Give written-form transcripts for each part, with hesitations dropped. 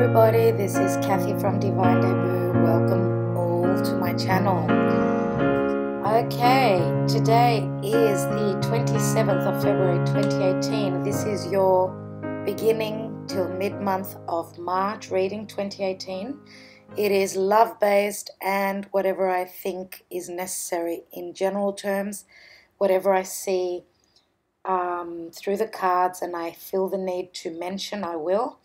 everybody, this is Kathy from Divine Debut. Welcome all to my channel. Okay, today is the 27th of February 2018. This is your beginning till mid-month of March reading 2018. It is love-based and whatever I think is necessary in general terms, whatever I see through the cards and I feel the need to mention, I will.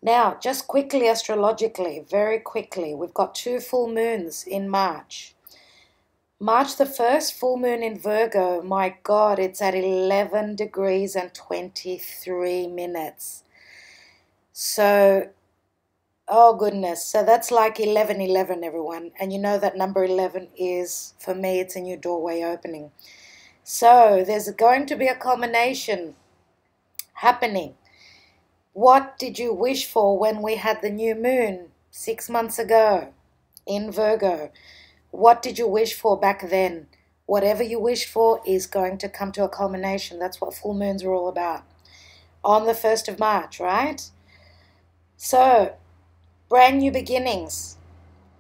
Now, just quickly, astrologically, very quickly, we've got 2 full moons in March. March the 1st, full moon in Virgo. My God, it's at 11 degrees and 23 minutes. So, oh goodness, so that's like 11:11, everyone. And you know that number 11 is, for me, it's a new doorway opening. So, there's going to be a culmination happening. What did you wish for when we had the new moon 6 months ago in Virgo? What did you wish for back then? Whatever you wish for is going to come to a culmination. That's what full moons are all about. On the 1st of March, right? So, brand new beginnings.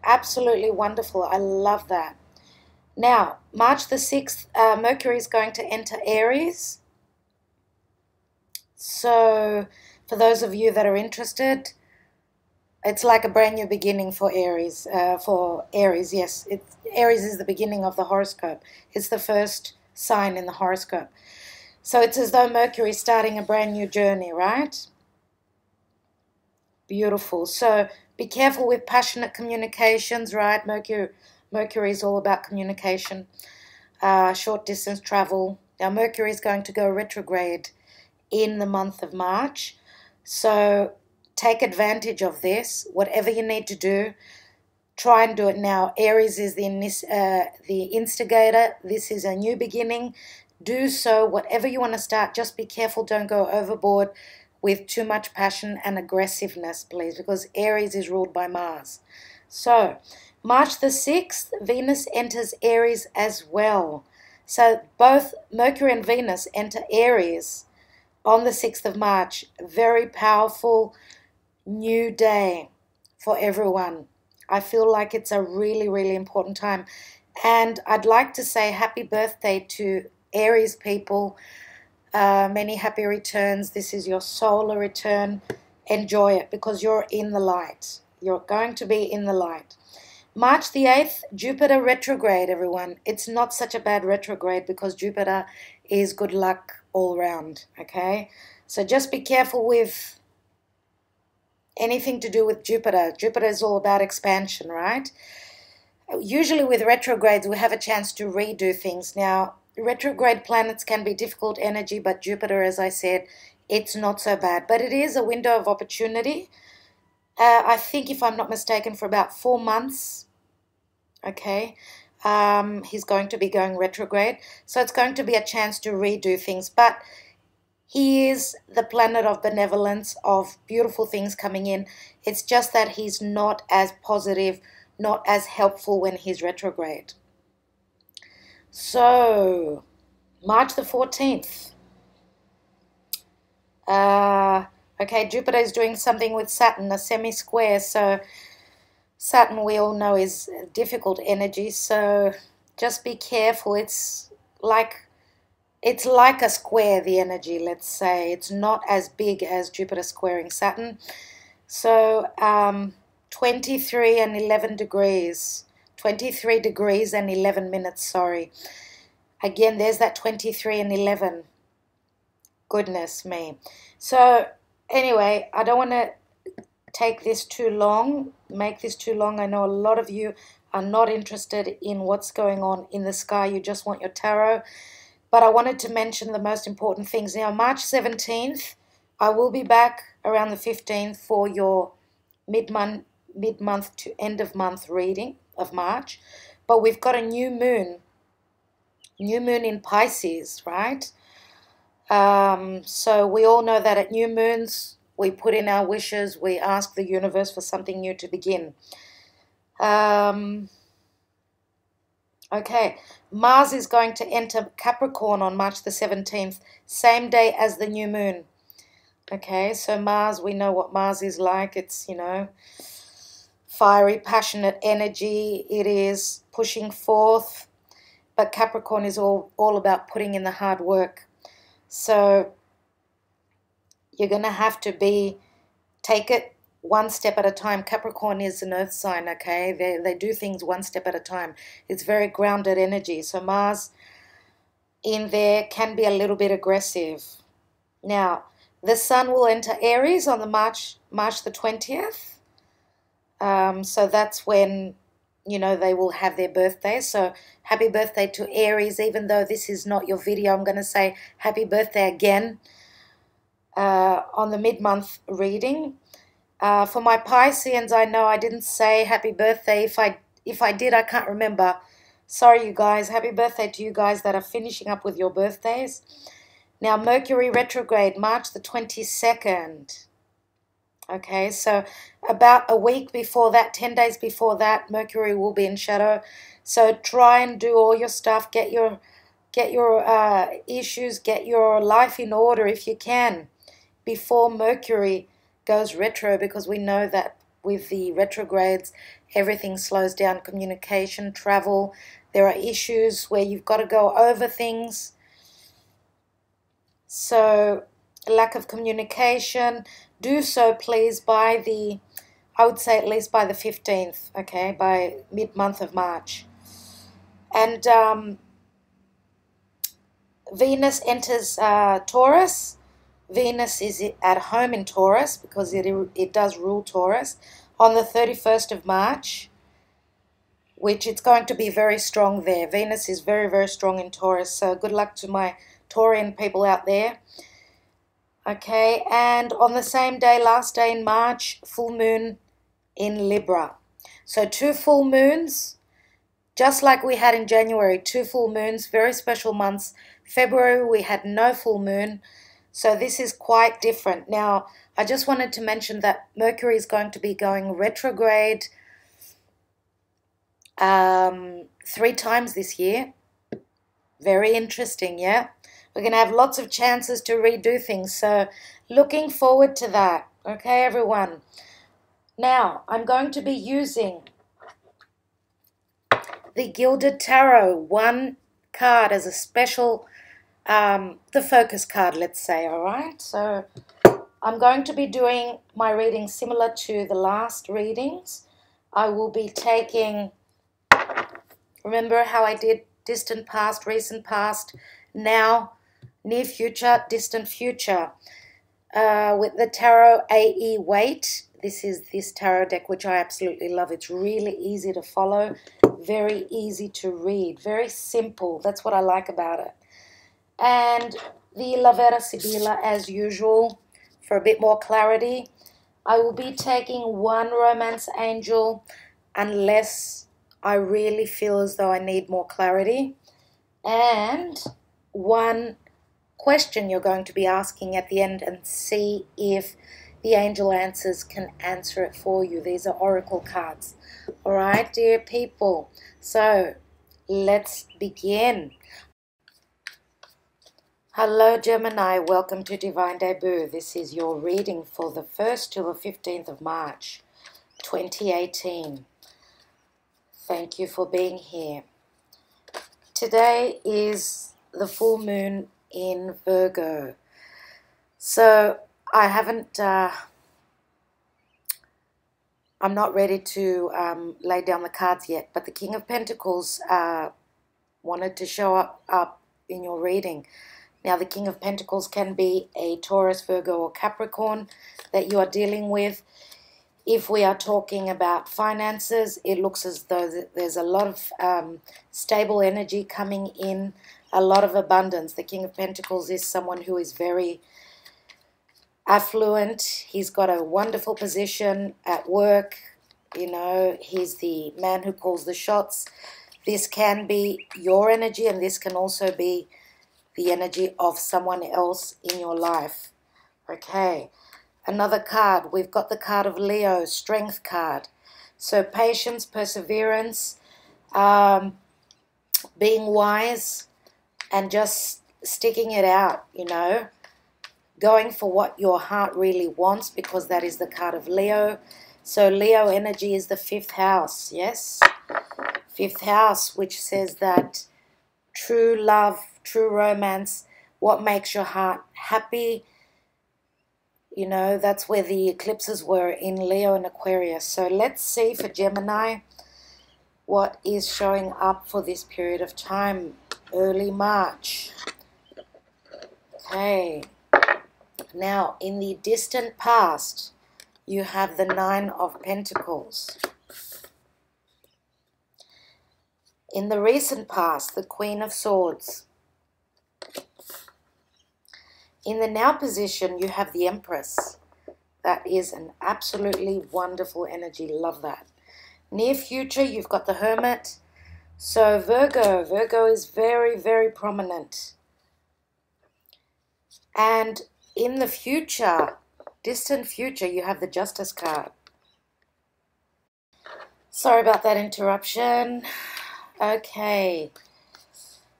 Absolutely wonderful. I love that. Now, March the 6th, Mercury is going to enter Aries. So, for those of you that are interested, it's like a brand new beginning for Aries. Yes, Aries is the beginning of the horoscope. It's the first sign in the horoscope. So it's as though Mercury is starting a brand new journey, right? Beautiful. So be careful with passionate communications, right? Mercury is all about communication, short distance travel. Now Mercury is going to go retrograde in the month of March. So take advantage of this. Whatever you need to do, try and do it now. Aries is the instigator. This is a new beginning. Do so. Whatever you want to start, just be careful. Don't go overboard with too much passion and aggressiveness, please, because Aries is ruled by Mars. So March the 6th, Venus enters Aries as well. So both Mercury and Venus enter Aries on the 6th of March. Very powerful new day for everyone. I feel like it's a really, really important time. And I'd like to say happy birthday to Aries people. Many happy returns. This is your solar return. Enjoy it because you're in the light. You're going to be in the light. March the 8th, Jupiter retrograde, everyone. It's not such a bad retrograde because Jupiter is good luck all round, okay? So just be careful with anything to do with Jupiter. Jupiter is all about expansion, right? Usually with retrogrades, we have a chance to redo things. Now, retrograde planets can be difficult energy, but Jupiter, as I said, it's not so bad. But it is a window of opportunity. I think, if I'm not mistaken, for about 4 months, okay, he's going to be going retrograde. So it's going to be a chance to redo things. But he is the planet of benevolence, of beautiful things coming in. It's just that he's not as positive, not as helpful when he's retrograde. So, March the 14th. Okay, Jupiter is doing something with Saturn, a semi-square. So, Saturn, we all know, is difficult energy. So, just be careful. It's like a square, the energy, let's say. It's not as big as Jupiter squaring Saturn. So 23 and 11 degrees. 23 degrees and 11 minutes, sorry. Again, there's that 23 and 11. Goodness me. So anyway, I don't want to take this too long, make this too long. I know a lot of you are not interested in what's going on in the sky. You just want your tarot. But I wanted to mention the most important things. Now, March 17th, I will be back around the 15th for your mid-month to end-of-month reading of March. But we've got a new moon in Pisces, right? So we all know that at new moons, we put in our wishes, we ask the universe for something new to begin. Okay, Mars is going to enter Capricorn on March the 17th, same day as the new moon. Okay, so Mars, we know what Mars is like. It's, you know, fiery, passionate energy. It is pushing forth. But Capricorn is all about putting in the hard work. So you're going to have to take it one step at a time. Capricorn is an earth sign, okay? They do things one step at a time. It's very grounded energy. So Mars in there can be a little bit aggressive. Now, the Sun will enter Aries on the March the 20th. So that's when, you know, they will have their birthday. So happy birthday to Aries. Even though this is not your video, I'm going to say happy birthday again on the mid-month reading. For my Pisceans, I know I didn't say happy birthday. If I did, I can't remember. Sorry, you guys. Happy birthday to you guys that are finishing up with your birthdays. Now, Mercury retrograde, March the 22nd. Okay, so about a week before that, 10 days before that, Mercury will be in shadow. So try and do all your stuff. Get your issues, get your life in order if you can before Mercury goes retro, because we know that with the retrogrades, everything slows down. Communication, travel. There are issues where you've got to go over things. So lack of communication, do so please by I would say at least by the 15th, okay, by mid-month of March. And Venus enters Taurus. Venus is at home in Taurus because it does rule Taurus on the 31st of March, which it's going to be very strong there. Venus is very, very strong in Taurus, so good luck to my Taurian people out there. Okay, and on the same day, last day in March, full moon in Libra. So 2 full moons, just like we had in January, 2 full moons, very special months. February, we had no full moon. So this is quite different. Now, I just wanted to mention that Mercury is going to be going retrograde 3 times this year. Very interesting, yeah? We're going to have lots of chances to redo things. So looking forward to that. Okay, everyone. Now, I'm going to be using the Gilded Tarot, 1 card as a special, the focus card, let's say, all right? So I'm going to be doing my reading similar to the last readings. I will be taking, remember how I did distant past, recent past, now, near future, distant future. With the Tarot AE Weight, this is this tarot deck, which I absolutely love. It's really easy to follow, very easy to read, very simple. That's what I like about it. And the La Vera Sibilla, as usual, for a bit more clarity. I will be taking 1 Romance Angel unless I really feel as though I need more clarity, and 1 question you're going to be asking at the end, and see if the angel answers can answer it for you. These are oracle cards. All right, dear people. So let's begin. Hello, Gemini. Welcome to Divine Debut. This is your reading for the 1st to the 15th of March, 2018. Thank you for being here. Today is the full moon in Virgo. So I haven't, I'm not ready to lay down the cards yet, but the King of Pentacles wanted to show up in your reading. Now, the King of Pentacles can be a Taurus, Virgo, or Capricorn that you are dealing with. If we are talking about finances, it looks as though there's a lot of stable energy coming in, a lot of abundance. The King of Pentacles is someone who is very affluent. He's got a wonderful position at work. You know, he's the man who calls the shots. This can be your energy, and this can also be the energy of someone else in your life. Okay. Another card, we've got the card of Leo, Strength card. So patience, perseverance, being wise, and just sticking it out, you know, going for what your heart really wants, because that is the card of Leo. So Leo energy is the 5th house, yes? 5th house, which says that true love, true romance, what makes your heart happy. You know, that's where the eclipses were in Leo and Aquarius. So let's see for Gemini what is showing up for this period of time, early March. Okay. Now, in the distant past, you have the 9 of Pentacles. In the recent past, the Queen of Swords. In the now position, you have the Empress. That is an absolutely wonderful energy. Love that. Near future, you've got the Hermit. So Virgo. Virgo is very, very prominent. And in the future, distant future, you have the Justice card. Sorry about that interruption. Okay.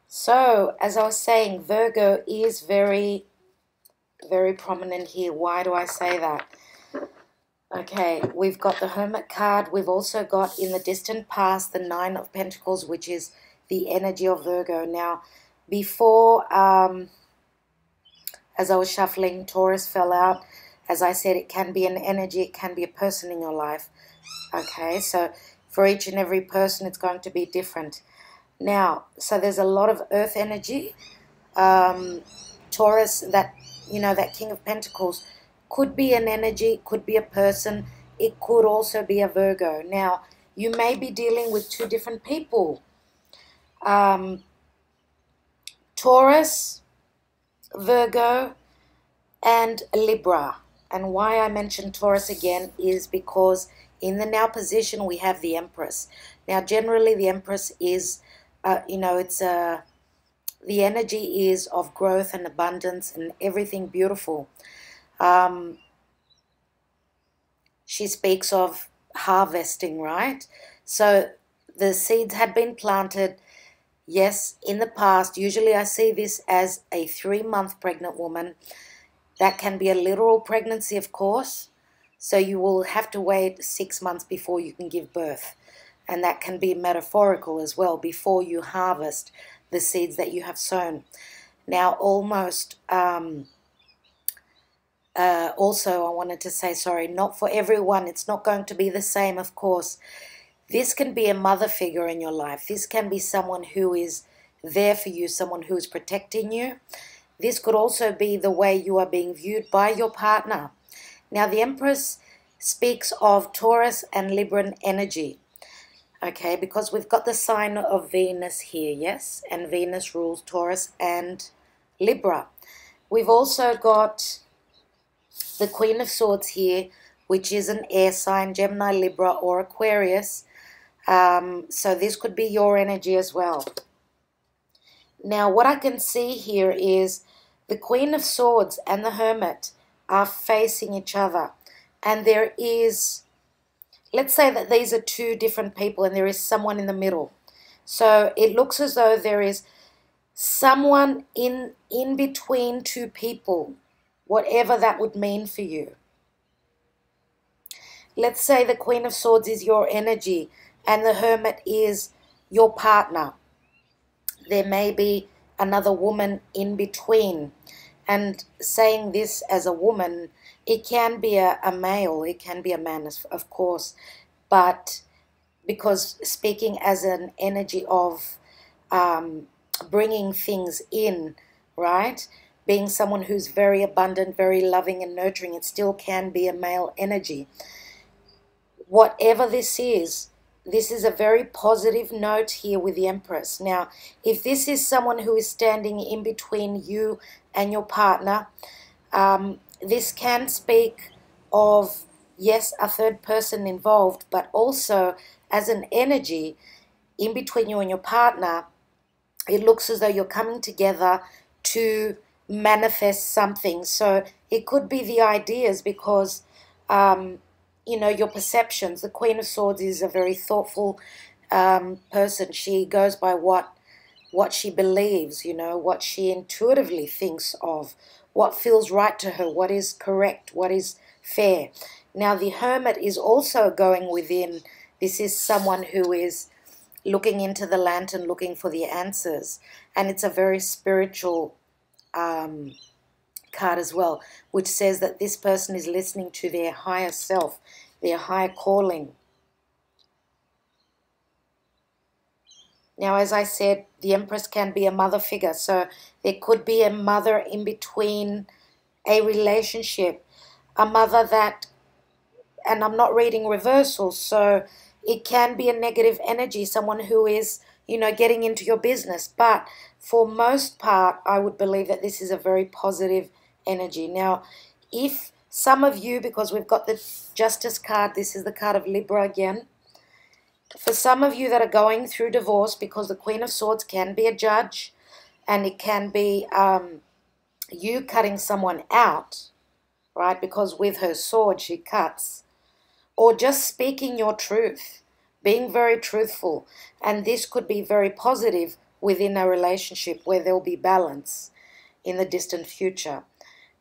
So, as I was saying, Virgo is very, very prominent here. Why do I say that? Okay, we've got the Hermit card. We've also got in the distant past the 9 of Pentacles, which is the energy of Virgo. Now, before, as I was shuffling, Taurus fell out. As I said, it can be an energy, it can be a person in your life. Okay, so for each and every person, it's going to be different. Now, so there's a lot of earth energy. Taurus, that, you know, that King of Pentacles, could be an energy, could be a person. It could also be a Virgo. Now, you may be dealing with 2 different people. Taurus, Virgo, and Libra. And why I mentioned Taurus again is because in the now position, we have the Empress. Now, generally, the Empress is, you know, it's the energy is of growth and abundance and everything beautiful. She speaks of harvesting, right? So the seeds had been planted, yes, in the past. Usually I see this as a 3-month pregnant woman. That can be a literal pregnancy, of course. So you will have to wait 6 months before you can give birth. And that can be metaphorical as well, before you harvest the seeds that you have sown. Now, almost... also, I wanted to say, sorry, not for everyone. It's not going to be the same, of course. This can be a mother figure in your life. This can be someone who is there for you, someone who is protecting you. This could also be the way you are being viewed by your partner. Now, the Empress speaks of Taurus and Libran energy. Okay, because we've got the sign of Venus here, yes? And Venus rules Taurus and Libra. We've also got the Queen of Swords here, which is an air sign, Gemini, Libra, or Aquarius. So this could be your energy as well. Now, what I can see here is the Queen of Swords and the Hermit are facing each other. And there is, let's say that these are 2 different people and there is someone in the middle. So it looks as though there is someone in between 2 people, whatever that would mean for you. Let's say the Queen of Swords is your energy and the Hermit is your partner. There may be another woman in between. And saying this as a woman, it can be a male, it can be a man, of course. But because speaking as an energy of bringing things in, right? Being someone who's very abundant, very loving and nurturing, it still can be a male energy. Whatever this is a very positive note here with the Empress. Now, if this is someone who is standing in between you and your partner, this can speak of, yes, a 3rd person involved, but also as an energy in between you and your partner, it looks as though you're coming together to manifest something. So it could be the ideas because, you know, your perceptions. The Queen of Swords is a very thoughtful person. She goes by what what she believes, you know, what she intuitively thinks of, what feels right to her, what is correct, what is fair. Now, the Hermit is also going within. This is someone who is looking into the lantern, looking for the answers. And it's a very spiritual card as well, which says that this person is listening to their higher self, their higher calling. Now, as I said, the Empress can be a mother figure. So there could be a mother in between a relationship, a mother that, and I'm not reading reversals, so it can be a negative energy, someone who is, you know, getting into your business. But for most part, I would believe that this is a very positive energy. Now, if some of you, because we've got the Justice card, this is the card of Libra again. For some of you that are going through divorce, because the Queen of Swords can be a judge, and it can be you cutting someone out, right? Because with her sword, she cuts. Or just speaking your truth, being very truthful. And this could be very positive within a relationship where there will be balance in the distant future.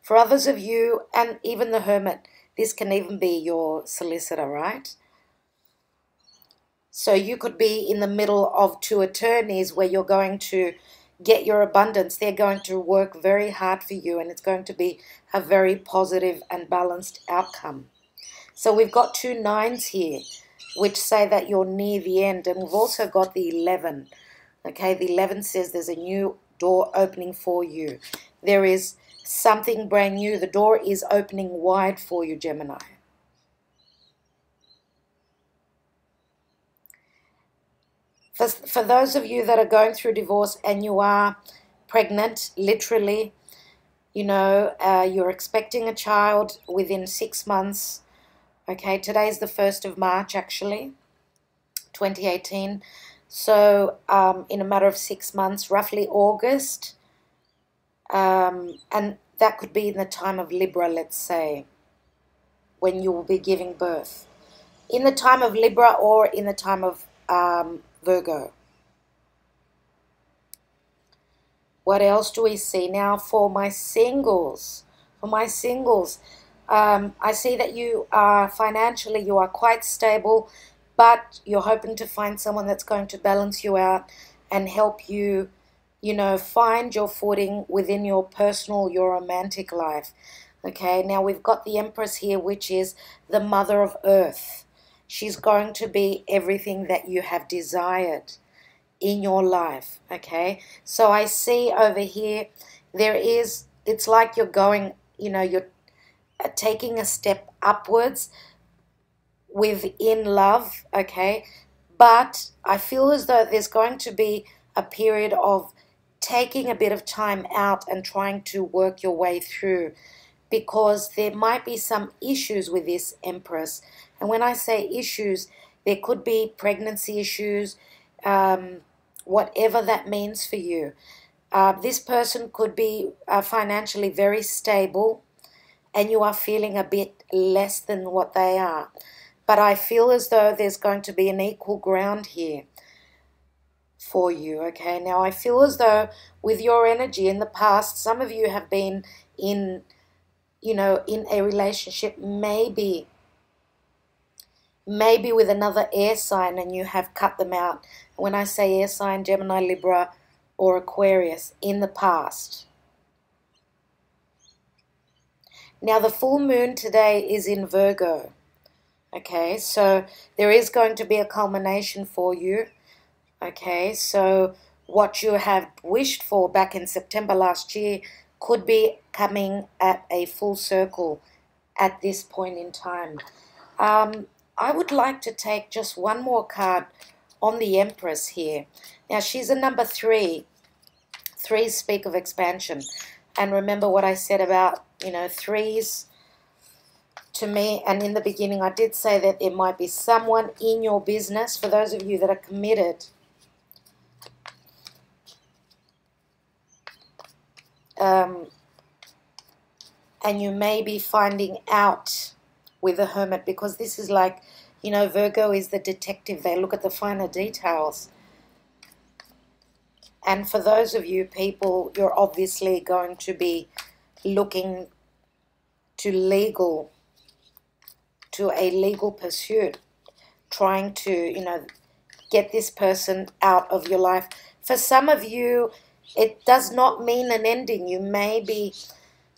For others of you, and even the Hermit, this can even be your solicitor, right? So you could be in the middle of two attorneys where you're going to get your abundance. They're going to work very hard for you, and it's going to be a very positive and balanced outcome. So we've got 2 9s here, which say that you're near the end. And we've also got the 11. Okay, the 11 says there's a new door opening for you. There is something brand new. The door is opening wide for you, Gemini. For those of you that are going through divorce and you are pregnant, literally, you know, you're expecting a child within 6 months. Okay, today is the 1st of March, actually, 2018. So in a matter of 6 months, roughly August, and that could be in the time of Libra, let's say, when you will be giving birth. In the time of Libra or in the time of Virgo. What else do we see? Now for my singles, I see that you are financially, you are quite stable, but you're hoping to find someone that's going to balance you out and help you, you know, find your footing within your personal, your romantic life. Okay, now we've got the Empress here, which is the Mother of Earth. She's going to be everything that you have desired in your life, okay? So I see over here, it's like you're going, you know, you're taking a step upwards within love, okay? But I feel as though there's going to be a period of taking a bit of time out and trying to work your way through, because there might be some issues with this Empress. And when I say issues, there could be pregnancy issues, whatever that means for you. This person could be financially very stable, and you are feeling a bit less than what they are. But I feel as though there's going to be an equal ground here for you, okay? Now, I feel as though with your energy in the past, some of you have been in, you know, in a relationship, maybe with another air sign, and you have cut them out. When I say air sign, Gemini, Libra, or Aquarius, in the past. Now, the full moon today is in Virgo. Okay, so there is going to be a culmination for you. Okay, so what you have wished for back in September last year could be coming at a full circle at this point in time. I would like to take just one more card on the Empress here. Now, she's a number 3. 3s speak of expansion. And remember what I said about, you know, 3s to me. And in the beginning, I did say that there might be someone in your business, for those of you that are committed, and you may be finding out with the Hermit, because this is like, you know, Virgo is the detective. They look at the finer details. And for those of you people, you're obviously going to be looking to a legal pursuit, trying to, get this person out of your life. For some of you, it does not mean an ending. You may be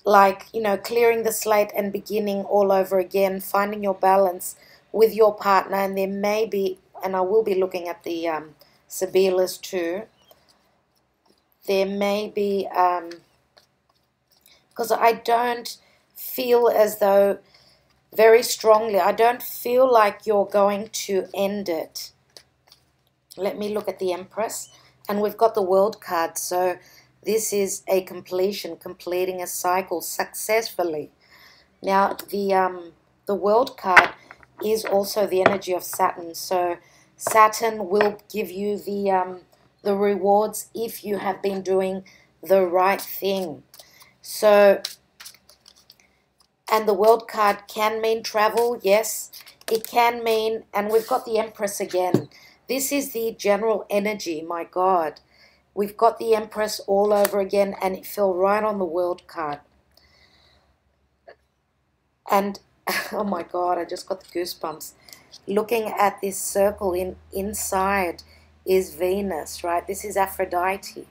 like, clearing the slate and beginning all over again, finding your balance with your partner. And there may be, and I will be looking at the Sibillas too, there may be, because I don't feel as though, very strongly, I don't feel like you're going to end it. Let me look at the Empress. And we've got the World card. So this is a completion, completing a cycle successfully. Now, the World card is also the energy of Saturn. So Saturn will give you the rewards if you have been doing the right thing. So, and the World card can mean travel, yes. It can mean, and we've got the Empress again. This is the general energy, my God. We've got the Empress all over again, and it fell right on the World card. And, oh my God, I just got the goosebumps. Looking at this circle inside is Venus, right? This is Aphrodite.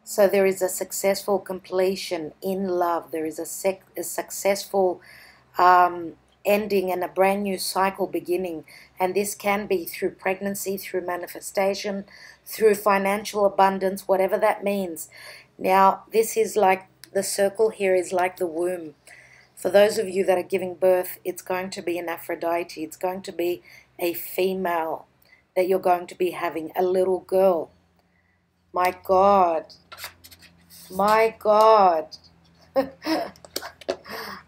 So there is a successful completion in love. There is a successful ending and a brand new cycle beginning. And this can be through pregnancy, through manifestation, through financial abundance, whatever that means. Now, this is like, the circle here is like the womb. For those of you that are giving birth, it's going to be an Aphrodite. It's going to be a female that you're going to be having, a little girl. My God. My God.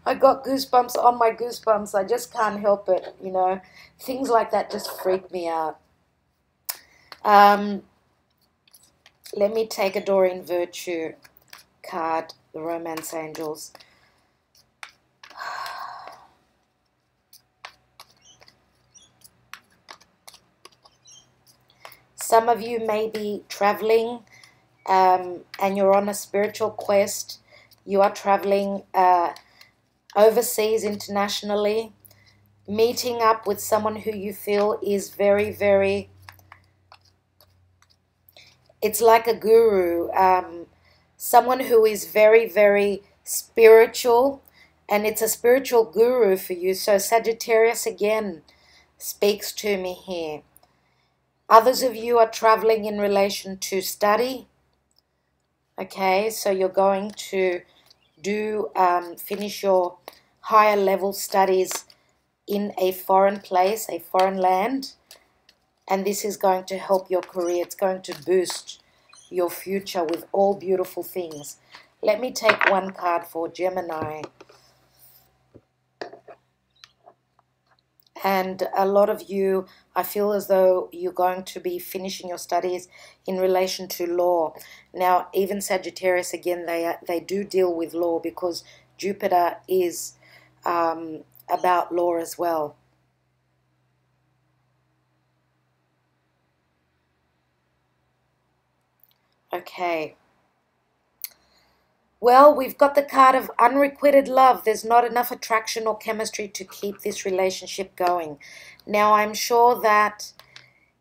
I got goosebumps on my goosebumps. I just can't help it, Things like that just freak me out. Let me take a Doreen Virtue card, the Romance Angels. Some of you may be traveling and you're on a spiritual quest. You are traveling overseas, internationally, meeting up with someone who you feel is very, very, it's like a guru, someone who is very, very spiritual, and it's a spiritual guru for you. So Sagittarius again speaks to me here. Others of you are traveling in relation to study. Okay, so you're going to finish your higher level studies in a foreign place, a foreign land, and this is going to help your career. It's going to boost your future with all beautiful things. Let me take one card for Gemini. And a lot of you, I feel as though you're going to be finishing your studies in relation to law. Now, even Sagittarius, again, they do deal with law because Jupiter is about law as well. Okay. Well, we've got the card of unrequited love. There's not enough attraction or chemistry to keep this relationship going. Now, I'm sure that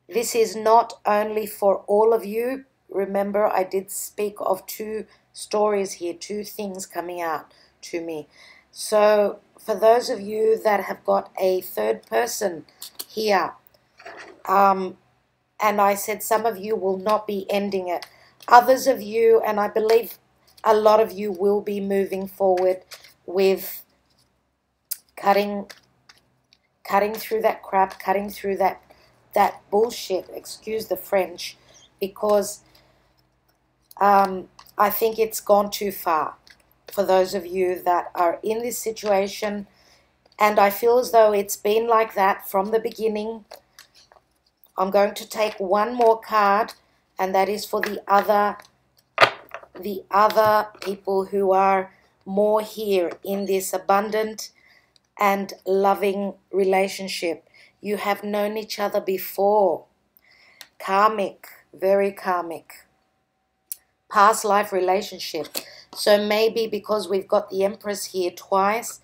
this is not only for all of you. Remember, I did speak of two stories here, two things coming out to me. So, for those of you that have got a third person here, and I said some of you will not be ending it. Others of you, and I believe a lot of you, will be moving forward with cutting through that crap, cutting through that bullshit, excuse the French, because I think it's gone too far for those of you that are in this situation, and I feel as though it's been like that from the beginning. I'm going to take one more card, and that is for the other people who are more here in this abundant and loving relationship. You have known each other before. Karmic, very karmic. past life relationship. So maybe because we've got the Empress here twice,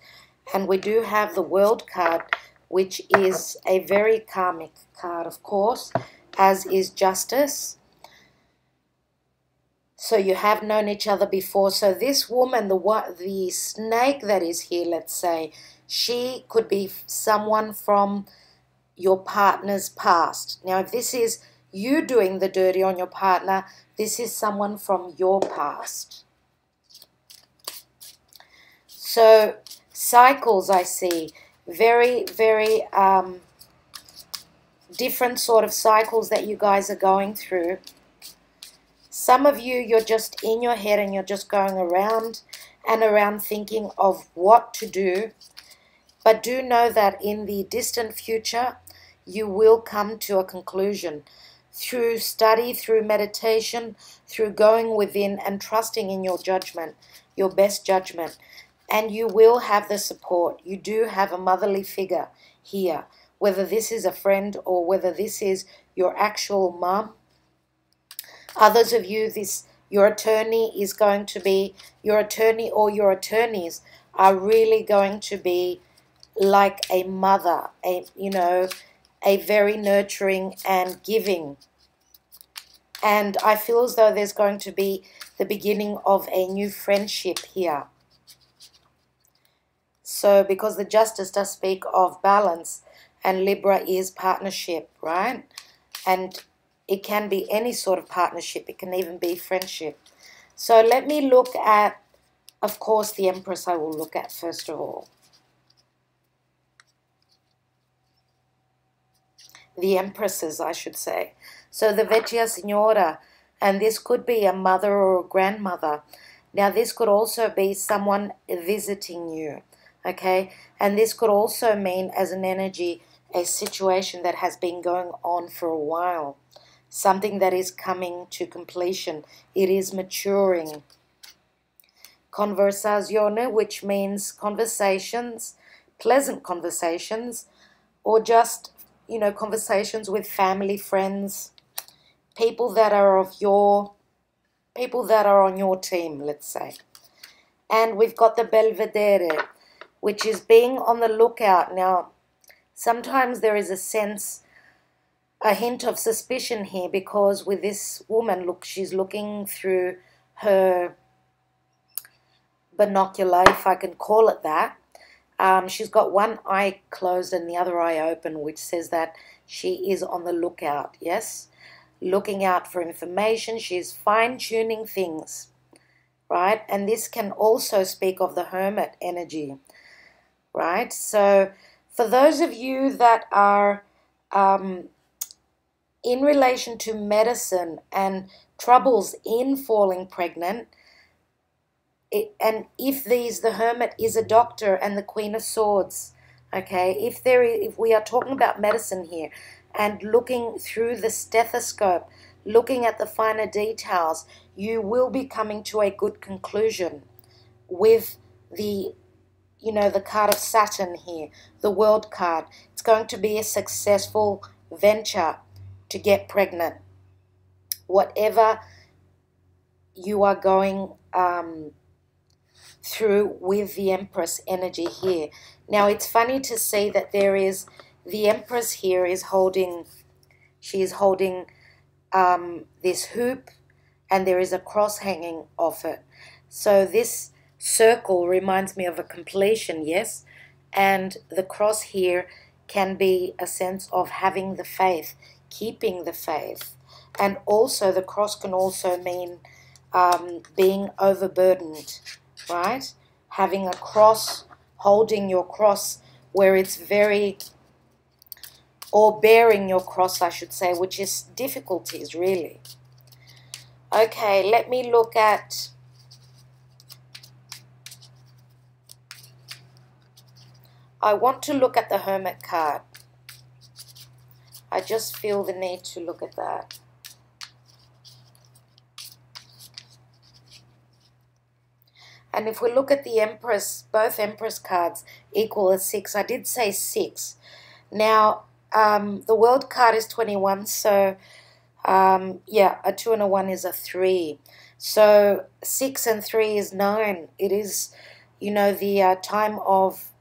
and we do have the World card, which is a very karmic card, of course, as is Justice. So you have known each other before. So this woman, the snake that is here, let's say, she could be someone from your partner's past. Now, if this is you doing the dirty on your partner, this is someone from your past. So cycles, I see, very, very different sort of cycles that you guys are going through. Some of you, you're just in your head and you're just going around and around thinking of what to do. But do know that in the distant future, you will come to a conclusion through study, through meditation, through going within and trusting in your judgment, your best judgment. And you will have the support. You do have a motherly figure here, whether this is a friend or whether this is your actual mom. Others of you, your attorney is going to be, your attorney or your attorneys are really going to be like a mother, a very nurturing and giving. And I feel as though there's going to be the beginning of a new friendship here. So because the Justice does speak of balance and Libra is partnership, right? And it can be any sort of partnership. It can even be friendship. So let me look at, of course, the Empress I will look at first of all. The Empresses, I should say. So the Vecchia Signora, and this could be a mother or a grandmother. Now this could also be someone visiting you, okay? And this could also mean as an energy, a situation that has been going on for a while. Something that is coming to completion. It is maturing. Conversazione, which means conversations, pleasant conversations, or just, conversations with family, friends, people that are on your team, let's say. And we've got the Belvedere, which is being on the lookout. Now, sometimes there is a hint of suspicion here, because with this woman, look, she's looking through her binocular, if I can call it that. She's got one eye closed and the other eye open, which says that she is on the lookout, yes? Looking out for information. She's fine-tuning things, right? And this can also speak of the Hermit energy, right? So for those of you that are in relation to medicine and troubles in falling pregnant, and if the Hermit is a doctor and the Queen of Swords, okay, if we are talking about medicine here and looking through the stethoscope, looking at the finer details, you will be coming to a good conclusion with the card of Saturn here, the World card. It's going to be a successful venture to get pregnant. Whatever you are going through with the Empress energy here. Now, it's funny to see that the Empress here is holding, this hoop, and there is a cross hanging off it. So this circle reminds me of a completion, yes? And the cross here can be a sense of having the faith, keeping the faith. And also the cross can also mean being overburdened, right? Having a cross, holding your cross where it's or bearing your cross, I should say, which is difficulties, really. Okay, let me look at, I want to look at the Hermit card. I just feel the need to look at that. And if we look at the Empress, both Empress cards equal a 6. I did say 6. Now, the World card is 21, so yeah, a 2 and a 1 is a 3. So 6 and 3 is 9. It is, you know, the time of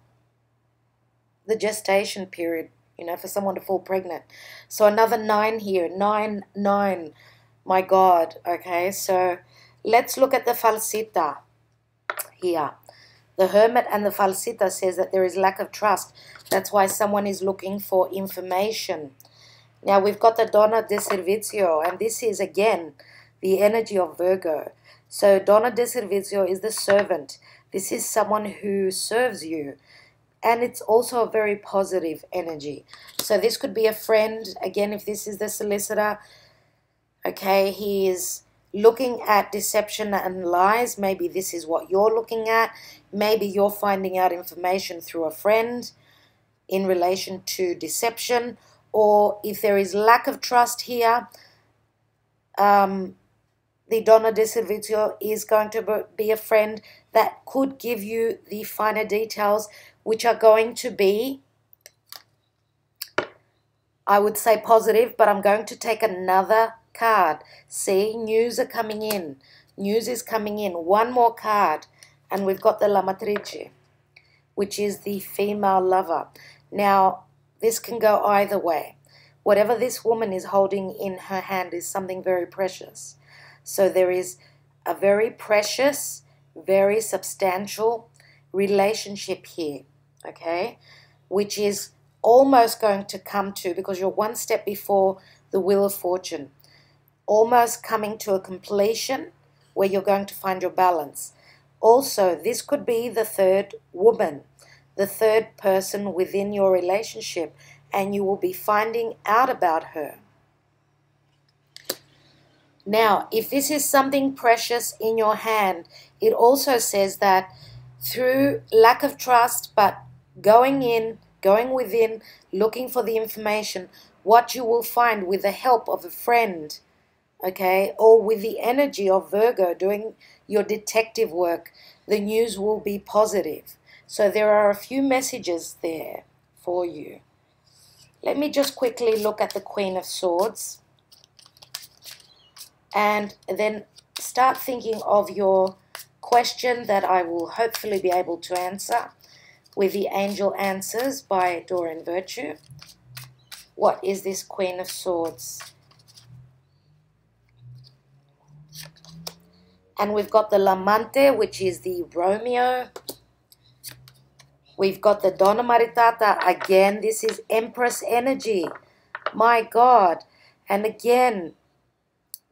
the gestation period, you know, for someone to fall pregnant. So another 9 here, 9, 9, my God, okay? So let's look at the falsita here. The Hermit and the falsita says that there is lack of trust. That's why someone is looking for information. Now we've got the Donna de Servizio, and this is, again, the energy of Virgo. So Donna de Servizio is the servant. This is someone who serves you. And it's also a very positive energy. So this could be a friend. Again, if this is the solicitor, okay, he is looking at deception and lies. Maybe this is what you're looking at. Maybe you're finding out information through a friend in relation to deception. Or if there is lack of trust here, the Donna de Servizio is going to be a friend that could give you the finer details, which are going to be, I would say, positive, but I'm going to take another card. See, news are coming in. News is coming in. One more card, and we've got the La Matrice, which is the female lover. Now, this can go either way. Whatever this woman is holding in her hand is something very precious. So there is a very precious, very substantial relationship here, okay, which is almost going to come to, because you're one step before the Wheel of Fortune, almost coming to a completion where you're going to find your balance. Also, this could be the third woman, the third person within your relationship, and you will be finding out about her. Now, if this is something precious in your hand, it also says that through lack of trust, but going within, looking for the information, what you will find with the help of a friend, okay, or with the energy of Virgo doing your detective work, the news will be positive. So there are a few messages there for you. Let me just quickly look at the Queen of Swords and then start thinking of your question that I will hopefully be able to answer with the Angel Answers by Doreen Virtue. What is this Queen of Swords? And we've got the L'Amante, which is the Romeo. We've got the Donna Maritata. Again, this is Empress energy. My God. And again,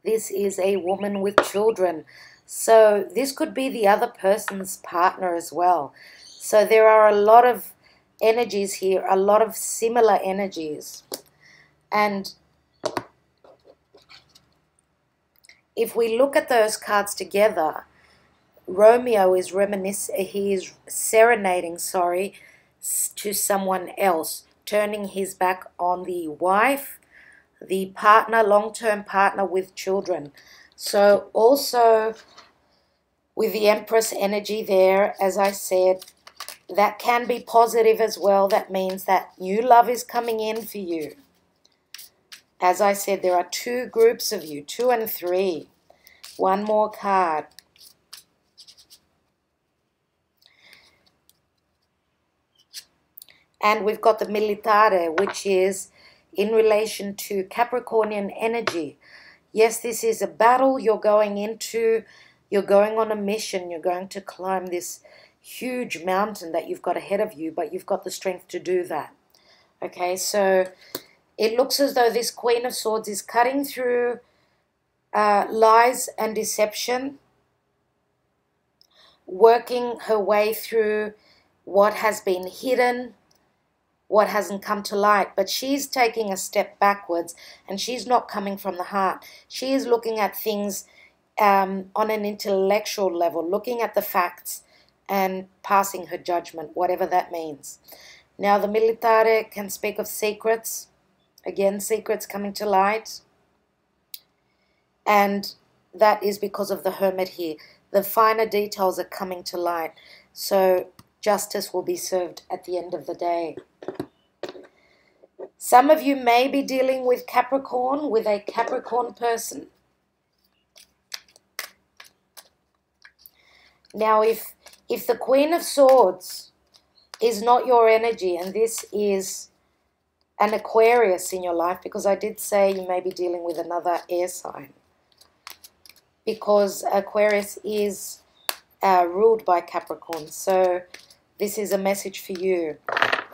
this is a woman with children. So this could be the other person's partner as well. So there are a lot of energies here, a lot of similar energies. And if we look at those cards together, Romeo is serenading, to someone else, turning his back on the wife, the partner, long-term partner with children. So also with the Empress energy there, as I said, that can be positive as well. That means that new love is coming in for you. As I said, there are two groups of you, 2 and 3. One more card. And we've got the Militare, which is in relation to Capricornian energy. Yes, this is a battle you're going into. You're going on a mission. You're going to climb this huge mountain that you've got ahead of you, but you've got the strength to do that. Okay, so it looks as though this Queen of Swords is cutting through lies and deception, working her way through what has been hidden, what hasn't come to light, but she's taking a step backwards, and she's not coming from the heart. She is looking at things on an intellectual level, looking at the facts and passing her judgment, whatever that means. Now, the Militare can speak of secrets. Again, secrets coming to light. And that is because of the Hermit here. The finer details are coming to light. So justice will be served at the end of the day. Some of you may be dealing with Capricorn, with a Capricorn person. Now, if the Queen of Swords is not your energy, and this is an Aquarius in your life, because I did say you may be dealing with another air sign, because Aquarius is ruled by Capricorn. So this is a message for you.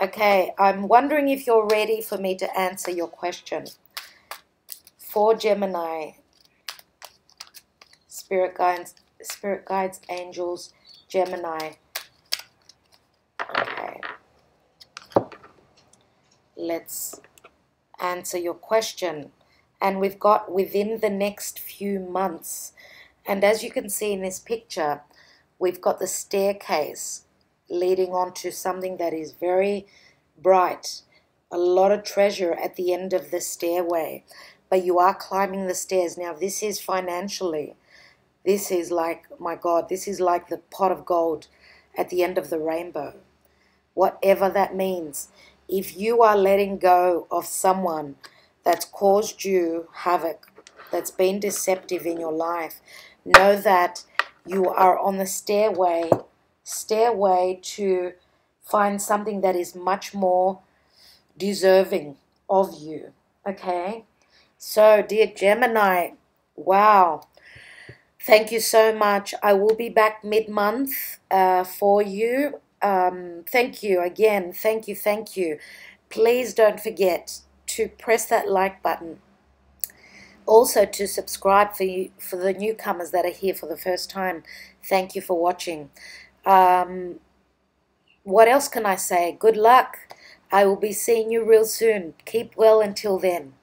Okay, I'm wondering if you're ready for me to answer your question. For Gemini, spirit guides, angels, Gemini. Okay. Let's answer your question. And we've got within the next few months. And as you can see in this picture, we've got the staircase leading on to something that is very bright. A lot of treasure at the end of the stairway. But you are climbing the stairs. Now, this is financially. This is like, my God, this is like the pot of gold at the end of the rainbow. Whatever that means. If you are letting go of someone that's caused you havoc, that's been deceptive in your life, know that you are on the stairway to find something that is much more deserving of you. Okay? So, dear Gemini, wow. Thank you so much. I will be back mid-month for you. Thank you again. Thank you. Please don't forget to press that like button. Also to subscribe for the newcomers that are here for the first time. Thank you for watching. What else can I say? Good luck. I will be seeing you real soon. Keep well until then.